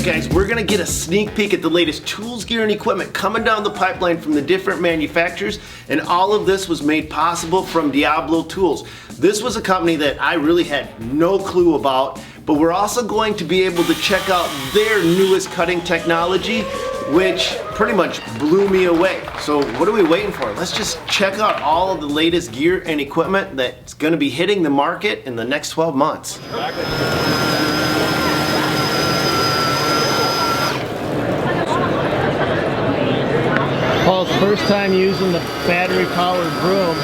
Alright guys, we're gonna get a sneak peek at the latest tools, gear, and equipment coming down the pipeline from the different manufacturers, and all of this was made possible from Diablo Tools. This was a company that I really had no clue about, but we're also going to be able to check out their newest cutting technology, which pretty much blew me away. So what are we waiting for? Let's just check out all of the latest gear and equipment that's gonna be hitting the market in the next 12 months. Paul's first time using the battery-powered broom,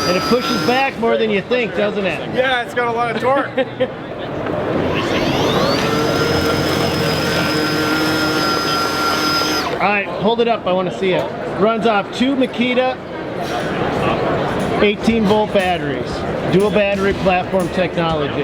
and it pushes back more than you think, doesn't it? Yeah, it's got a lot of torque. Alright, hold it up, I want to see it. Runs off 2 Makita 18-volt batteries. Dual battery platform technology.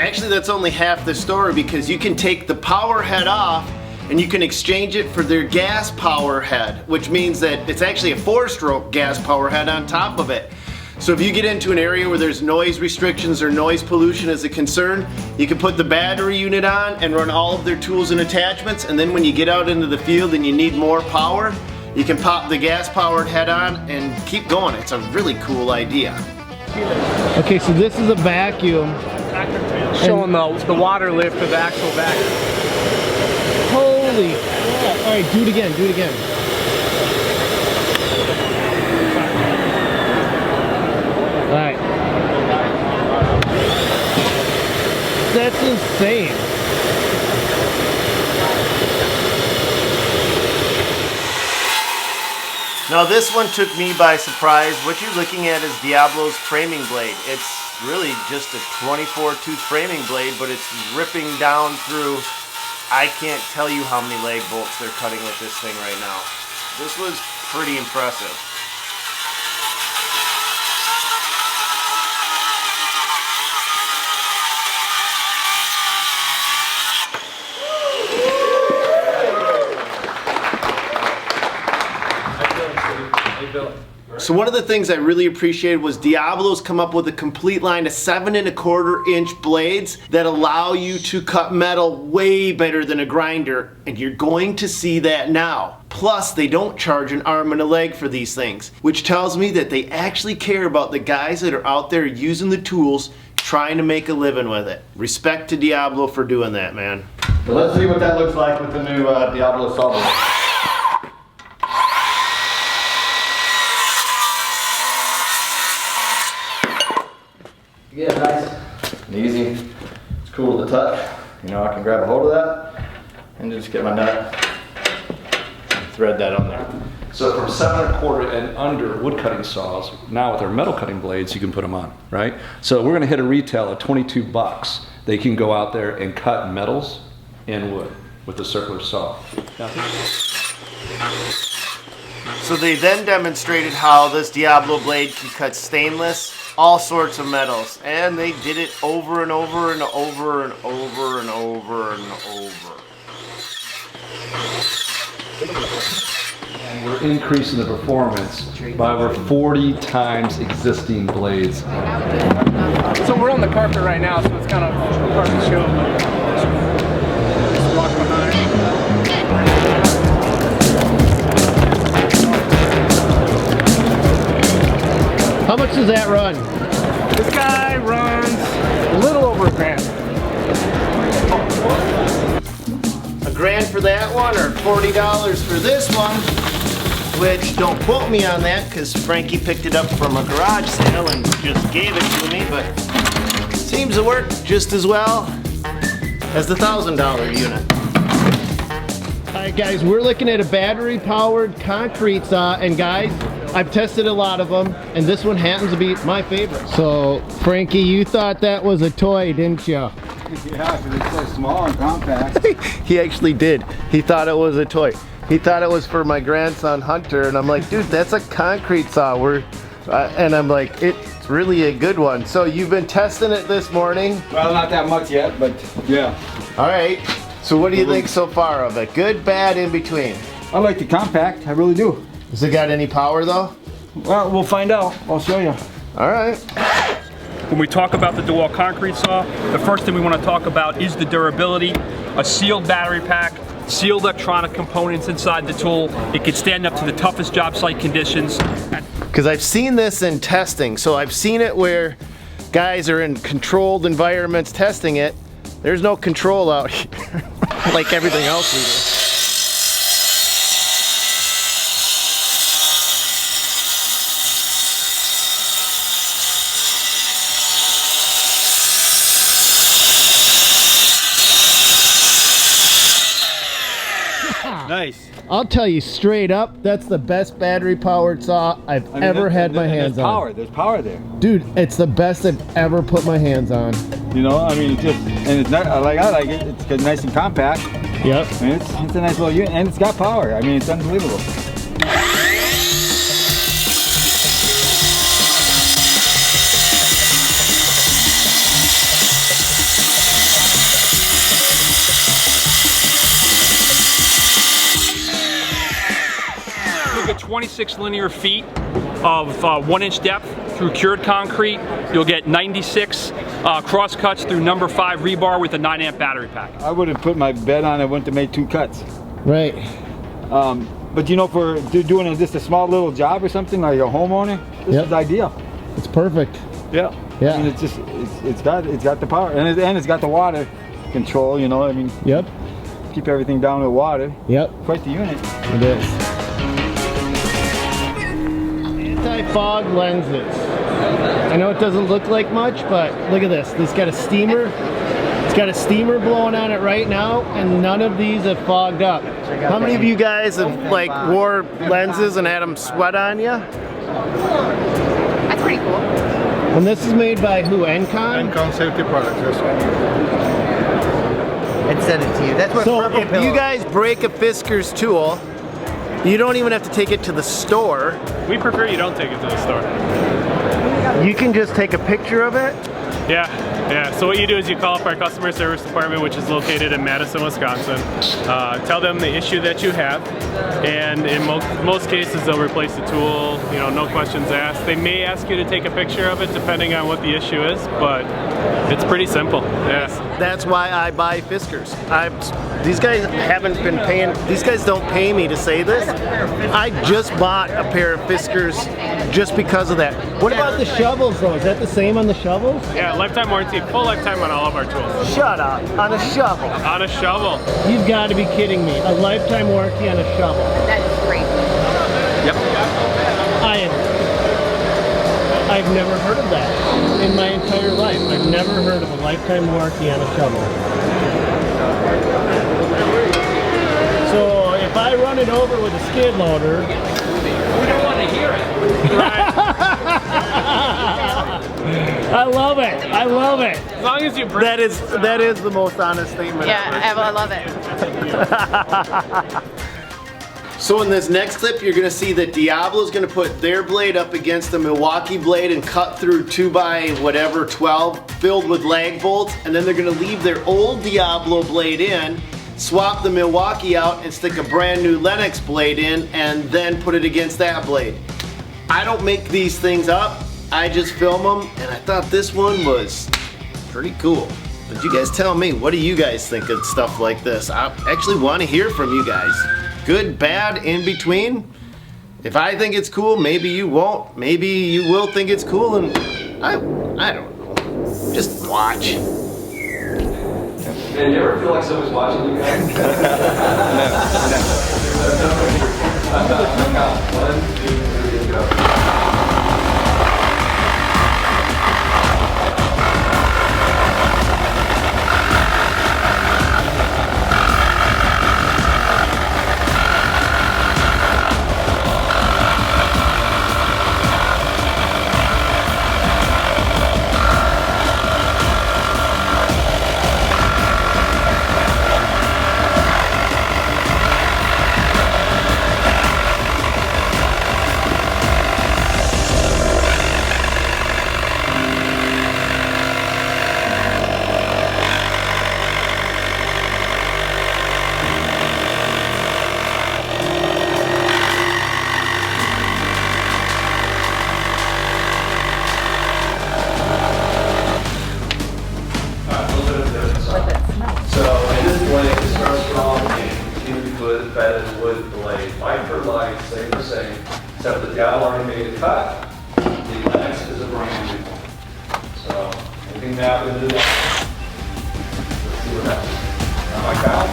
Actually, that's only half the story, because you can take the power head off and you can exchange it for their gas power head, which means that it's actually a 4-stroke gas power head on top of it. So if you get into an area where there's noise restrictions or noise pollution as a concern, you can put the battery unit on and run all of their tools and attachments, and then when you get out into the field and you need more power, you can pop the gas powered head on and keep going. It's a really cool idea. Okay, so this is a vacuum. Showing the water lift of the actual vacuum. Holy crap. Alright, do it again, do it again. Alright. That's insane. Now this one took me by surprise. What you're looking at is Diablo's framing blade. It's really just a 24-tooth framing blade, but it's ripping down through, I can't tell you how many leg bolts they're cutting with this thing right now. This was pretty impressive. So one of the things I really appreciated was Diablo's come up with a complete line of 7 1/4 inch blades that allow you to cut metal way better than a grinder, and you're going to see that now. Plus, they don't charge an arm and a leg for these things, which tells me that they actually care about the guys that are out there using the tools, trying to make a living with it. Respect to Diablo for doing that, man. So let's see what that looks like with the new Diablo saw blade. Yeah, nice and easy. It's cool to the touch. You know, I can grab a hold of that and just get my nut and thread that on there. So from 7 1/4 and under wood cutting saws, now with our metal cutting blades, you can put them on, right? So we're gonna hit a retail at 22 bucks. They can go out there and cut metals and wood with the circular saw. So they then demonstrated how this Diablo blade can cut stainless, all sorts of metals, and they did it over and over and over and over and over and over. And we're increasing the performance by over 40 times existing blades. So we're on the carpet right now, so it's kind of hard to show. Just walk behind. How much does that run? This guy runs a little over $1,000. $1,000 for that one, or $40 for this one, which don't quote me on that because Frankie picked it up from a garage sale and just gave it to me, but seems to work just as well as the $1,000 unit. Alright guys, we're looking at a battery powered concrete saw, and guys, I've tested a lot of them, and this one happens to be my favorite. So, Frankie, you thought that was a toy, didn't you? Yeah, because it's so small and compact. He actually did. He thought it was a toy. He thought it was for my grandson Hunter, and I'm like, dude, that's a concrete saw. And I'm like, it's really a good one. So you've been testing it this morning? Well, not that much yet, but yeah. All right. So what do you think so far of it? Good, bad, in between? I like the compact, I really do. Has it got any power though? Well, we'll find out. I'll show you. All right. When we talk about the Dewalt concrete saw, the first thing we want to talk about is the durability. a sealed battery pack, sealed electronic components inside the tool. It can stand up to the toughest job site conditions. Because I've seen this in testing, so I've seen it where guys are in controlled environments testing it. There's no control out here, like everything else we do. Nice. I'll tell you straight up, that's the best battery powered saw I've ever had my hands on. There's power there. Dude, it's the best I've ever put my hands on. You know, I mean, and it's not, I like it. It's nice and compact. Yep. I mean, it's a nice little unit, and it's got power. I mean, it's unbelievable. You'll get 26 linear feet of 1-inch depth through cured concrete. You'll get 96 cross cuts through number 5 rebar with a 9-amp battery pack. I would have put my bed on. I wouldn't have made 2 cuts. Right. But you know, for doing just a small little job or something, like a homeowner, this is ideal. It's perfect. Yeah. Yeah. I mean, it's got the power, and it's got the water control. You know, I mean. Yep. Keep everything down with water. Yep. Quite the unit. It is. Anti-fog lenses. I know it doesn't look like much, but look at this. This got a steamer. It's got a steamer blowing on it right now, and none of these have fogged up. How many of you guys have like wore lenses and had them sweat on you? That's pretty cool. And this is made by who? Encon? Encon Safety Products, yes. And send it to you. That's what So purple if pillow. you guys break a Fiskars tool, you don't even have to take it to the store. We prefer you don't take it to the store. You can just take a picture of it. Yeah. So what you do is you call up our customer service department, which is located in Madison, Wisconsin. Tell them the issue that you have, and in most cases they'll replace the tool. You know, no questions asked. They may ask you to take a picture of it depending on what the issue is, but it's pretty simple. Yeah. That's why I buy Fiskars. These guys haven't been paying. These guys don't pay me to say this. I just bought a pair of Fiskars just because of that. What about the shovels though? Is that the same on the shovels? Yeah, lifetime warranty, full lifetime on all of our tools. Shut up. On a shovel. On a shovel. You've got to be kidding me. A lifetime warranty on a shovel. That is great. Yep. I've never heard of that in my entire life. I've never heard of a lifetime warranty on a shovel. So if I run it over with a skid loader, We don't want to hear it. I love it. I love it. As long as you break That is the most honest statement ever. I love it. So in this next clip, you're gonna see that Diablo's gonna put their blade up against the Milwaukee blade and cut through 2x12 filled with lag bolts, and then they're gonna leave their old Diablo blade in, swap the Milwaukee out and stick a brand new Lennox blade in, and then put it against that blade. I don't make these things up, I just film them, and I thought this one was pretty cool. But you guys tell me, what do you guys think of stuff like this? I actually want to hear from you guys. Good, bad, in between. If I think it's cool, maybe you won't. Maybe you will think it's cool, and I don't know. Just watch. Man, you ever feel like someone's watching you guys? One, two, three, go. Diablo already made the cut. The next is a broom. So, anything that would do that. Let's see what happens. On my count.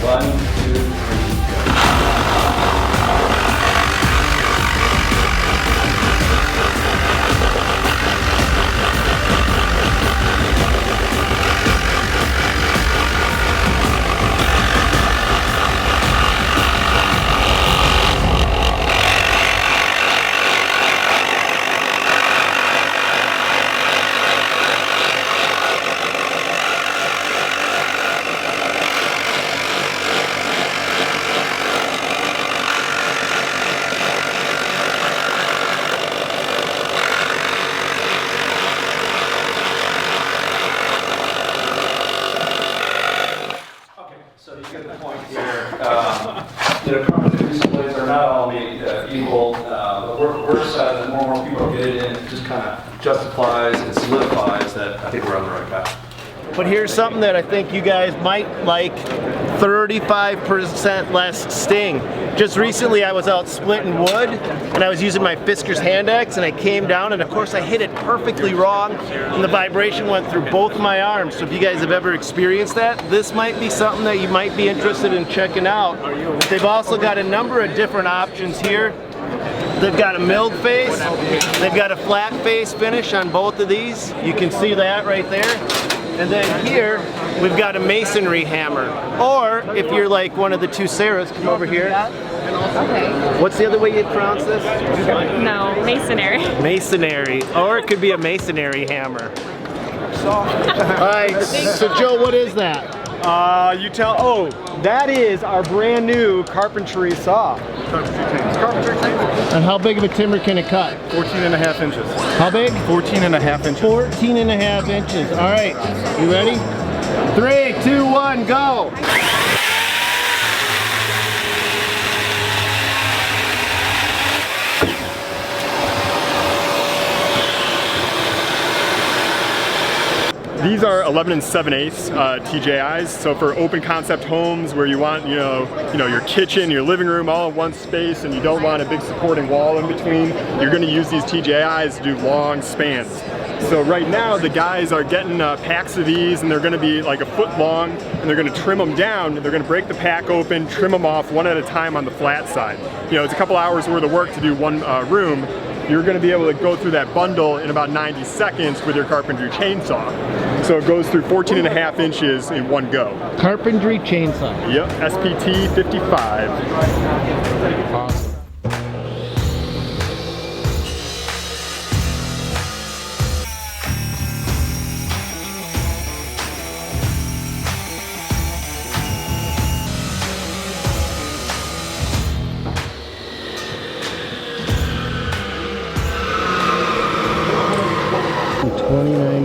1, 2, 3, go. Carpentry displays are not all made equal. We're excited that more and more people are getting in. It just kind of justifies and solidifies that I think we're on the right path. But here's something that I think you guys might like, 35% less sting. Just recently I was out splitting wood and I was using my Fiskars hand axe and I came down and of course I hit it perfectly wrong and the vibration went through both my arms. So if you guys have ever experienced that, this might be something that you might be interested in checking out. They've also got a number of different options here. They've got a milled face, they've got a flat face finish on both of these. You can see that right there. And then here, we've got a Masonry Hammer. Or, if you're like one of the two Sarahs, come over here. Okay. What's the other way you'd pronounce this? No, masonry. Masonry. Or it could be a Masonry Hammer. Alright, so Joe, what is that? That is our brand new Carpentry saw. Carpentry chainsaw. And how big of a timber can it cut? 14.5 inches. How big? 14.5 inches. 14.5 inches. Alright, you ready? 3, 2, 1, go! These are 11 7/8 TJIs, so for open concept homes where you want, you know, your kitchen, your living room all in one space and you don't want a big supporting wall in between, you're going to use these TJIs to do long spans. So right now the guys are getting packs of these and they're going to be like a foot long and they're going to trim them down. They're going to break the pack open, trim them off one at a time on the flat side. You know, it's a couple hours worth of work to do one room. You're going to be able to go through that bundle in about 90 seconds with your carpentry chainsaw. So it goes through 14.5 inches in one go. Carpentry chainsaw. Yep, SPT 55. Awesome.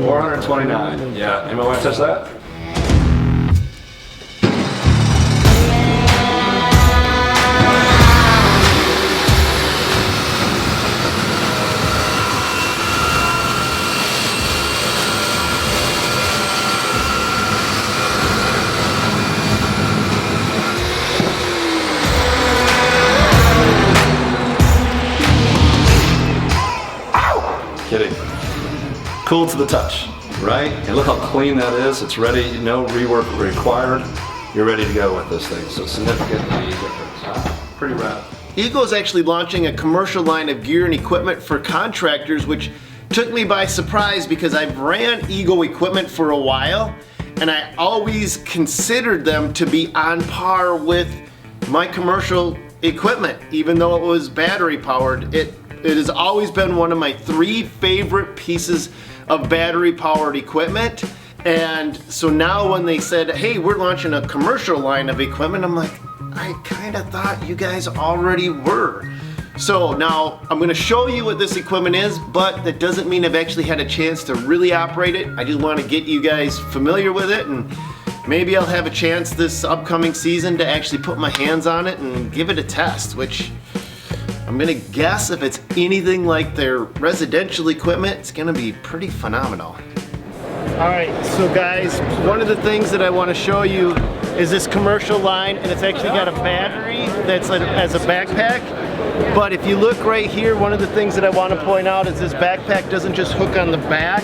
$429. Yeah. Anyone want to touch that? Kidding. Cool to the touch, right? And look how clean that is. It's ready, no rework required. You're ready to go with this thing. So significantly different. Huh? Pretty rad. Eagle's actually launching a commercial line of gear and equipment for contractors, which took me by surprise because I've ran Eagle equipment for a while and I always considered them to be on par with my commercial equipment, even though it was battery powered. It has always been one of my 3 favorite pieces of battery powered equipment. And so now when they said, hey, we're launching a commercial line of equipment, I'm like, I kind of thought you guys already were. So now I'm going to show you what this equipment is, but that doesn't mean I've actually had a chance to really operate it. I just want to get you guys familiar with it, and maybe I'll have a chance this upcoming season to actually put my hands on it and give it a test, which I'm gonna guess if it's anything like their residential equipment, it's gonna be pretty phenomenal. Alright, so guys, one of the things that I want to show you is this commercial line, and it's actually got a battery that's as a backpack. But if you look right here, one of the things that I want to point out is this backpack doesn't just hook on the back,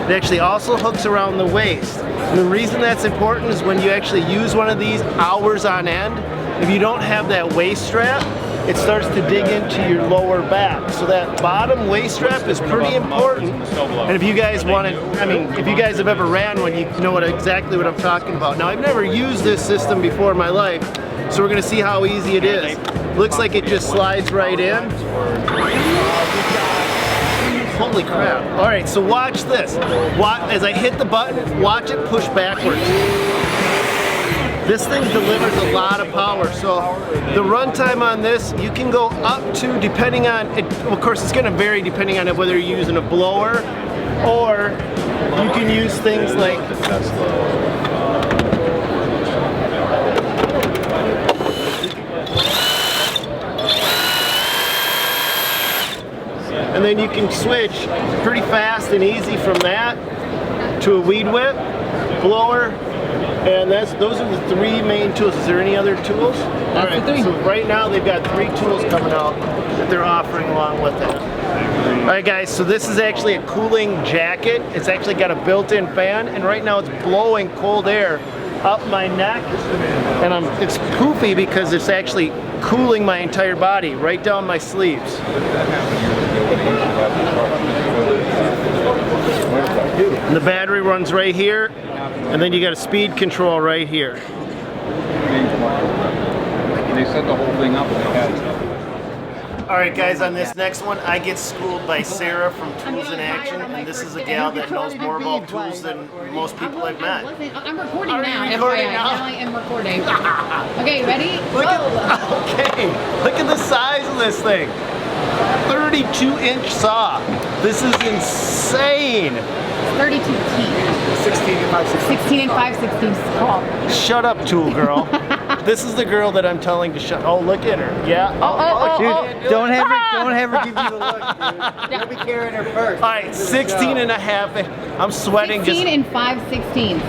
it actually also hooks around the waist. And the reason that's important is when you actually use one of these hours on end, if you don't have that waist strap, it starts to dig into your lower back. So that bottom waist strap is pretty important. And if you guys want to, I mean, if you guys have ever ran one, you know exactly what I'm talking about. Now, I've never used this system before in my life, so we're gonna see how easy it is. Looks like it just slides right in. Holy crap. All right, so watch this. As I hit the button, watch it push backwards. This thing delivers a lot of power. So the runtime on this, you can go up to, depending on, of course it's gonna vary depending on whether you're using a blower or you can use things like, and then you can switch pretty fast and easy from that to a weed whip, blower, and those are the three main tools. Is there any other tools? All right, so right now they've got 3 tools coming out that they're offering along with it. All right guys, so this is actually a cooling jacket. It's actually got a built-in fan, and right now it's blowing cold air up my neck, and it's poofy because it's actually cooling my entire body right down my sleeves. And the battery runs right here, and then you got a speed control right here. They set the whole thing up and they had. Alright guys, on this next one, I get schooled by Sarah from Tools in Action, and this is a gal that knows more about tools than most people I've met. I'm recording now. Recording now? I am recording. Okay, ready? Okay, look at the size of this thing. 32-inch saw. This is insane. 32 teeth. 16 and 5/16. 16 and 5/16 tall. Shut up, tool girl. This is the girl that I'm telling to shut. Oh, look at her. Yeah. Oh. Don't have her give you the look, dude. You'll be carrying her first. All right, 16 and a half. I'm sweating. 16 and 5/16.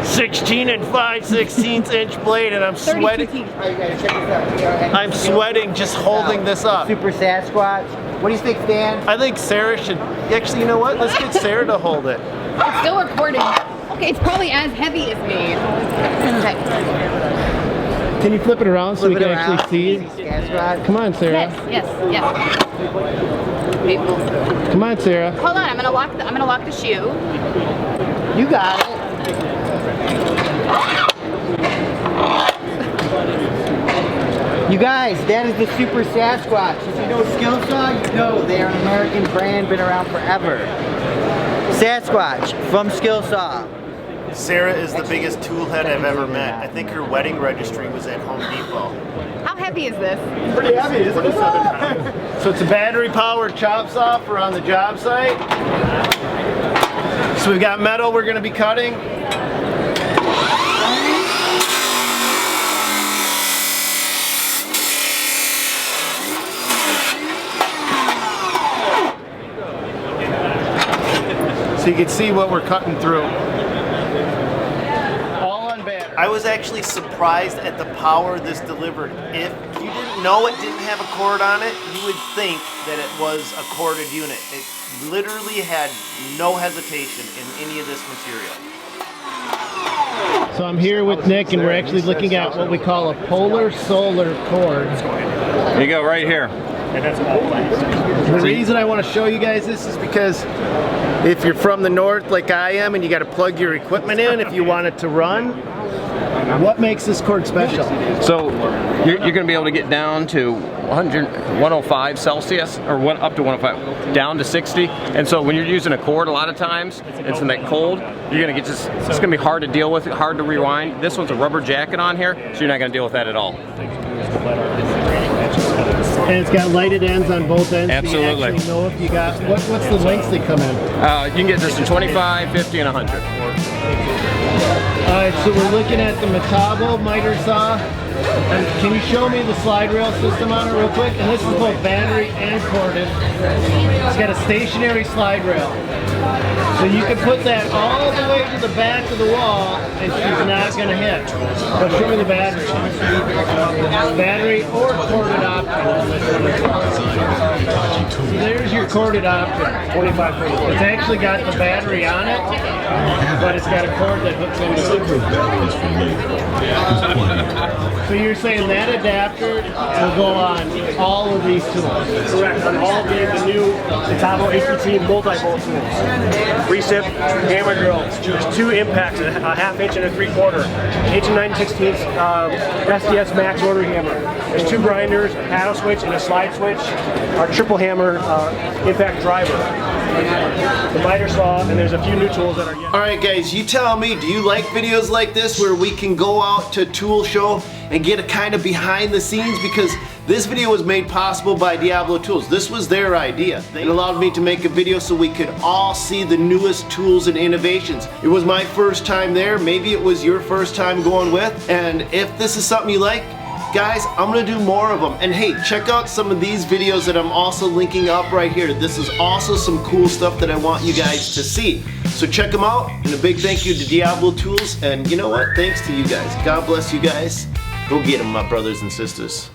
16 and 5/16 inch blade, and I'm sweating. Teeth. Oh, you gotta check this out. I'm sweating just holding this up. Super Sasquatch. What do you think, Dan? I think Sarah should. Actually, you know what? Let's get Sarah to hold it. It's still recording. Okay, it's probably as heavy as me. Okay. Can you flip it around so we can actually see? Come on, Sarah. Yes. Come on, Sarah. Hold on, I'm gonna lock the shoe. You got it. You guys, that is the Super Sasquatch. If you know Skilsaw, you know they are an American brand, been around forever. Sasquatch from Skilsaw. Sarah is the biggest tool head I've ever met. I think her wedding registry was at Home Depot. How heavy is this? Pretty heavy, isn't it? So it's a battery-powered chop saw for on the job site. So we've got metal we're going to be cutting. So you can see what we're cutting through. All on battery. I was actually surprised at the power this delivered. If you didn't know it didn't have a cord on it, you would think that it was a corded unit. It literally had no hesitation in any of this material. So I'm here with Nick, and we're actually looking at what we call a polar solar cord. There you go, right here. The reason I want to show you guys this is because if you're from the north like I am and you got to plug your equipment in if you want it to run, what makes this cord special? So you're going to be able to get down to 105 Celsius, or up to 105, down to 60. And so when you're using a cord, a lot of times it's in that cold, you're going to get it's going to be hard to deal with, hard to rewind. This one's a rubber jacket on here, so you're not going to deal with that at all. And it's got lighted ends on both ends. Absolutely. So you actually know if you got, what's the lengths they come in? You can get this in 25, 50, and 100. Alright, so we're looking at the Metabo Miter Saw. And can you show me the slide rail system on it real quick? And this is both battery and corded. It's got a stationary slide rail. So you can put that all the way to the back of the wall and she's not going to hit. So show me the battery. Battery or corded option. So there's your corded option, 25 feet. It's actually got the battery on it, but it's got a cord that hooks into it. So you're saying that adapter will go on all of these tools? Correct, on all of the new Metabo APT multi-bolt tools. Recip, hammer drill. There's 2 impacts, a 1/2 inch and a 3/4. H and 9/16 SDS Max rotary hammer. There's 2 grinders, a paddle switch, and a slide switch. Our triple hammer impact driver. The miter saw, and there's a few new tools that are yet. Alright guys, you tell me, do you like videos like this where we can go out to tool show and get a kind of behind the scenes? Because this video was made possible by Diablo Tools. This was their idea. It allowed me to make a video so we could all see the newest tools and innovations. It was my first time there, maybe it was your first time going with, and if this is something you like, guys, I'm gonna do more of them. And hey, check out some of these videos that I'm also linking up right here. This is also some cool stuff that I want you guys to see. So check them out, and a big thank you to Diablo Tools, and you know what? Thanks to you guys. God bless you guys. Go get them, my brothers and sisters.